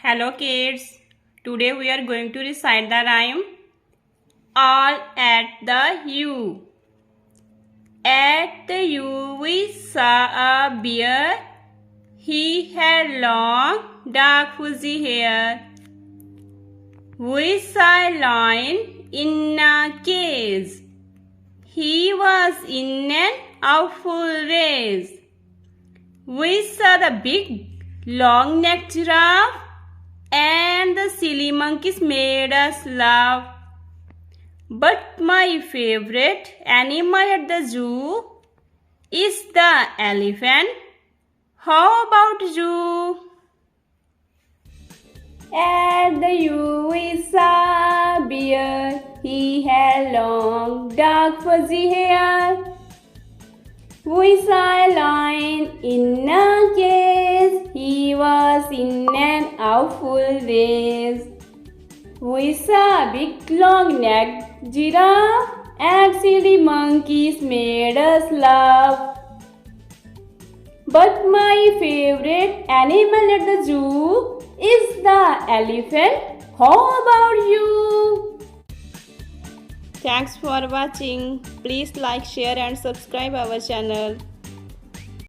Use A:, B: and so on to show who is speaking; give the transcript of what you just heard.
A: Hello kids, today we are going to recite the rhyme All at the U. At the U we saw a bear. He had long dark fuzzy hair. We saw a lion in a cage. He was in an awful race. We saw the big long-necked giraffe, and the silly monkeys made us laugh. But my favorite animal at the zoo is the elephant. How about you? At the zoo we saw a bear. He had long, dark, fuzzy hair. We saw a lion in a cage. He was in an awful race. We saw a big long-necked giraffe, and silly monkeys made us laugh. But my favorite animal at the zoo is the elephant. How about you? Thanks for watching. Please like, share and subscribe our channel.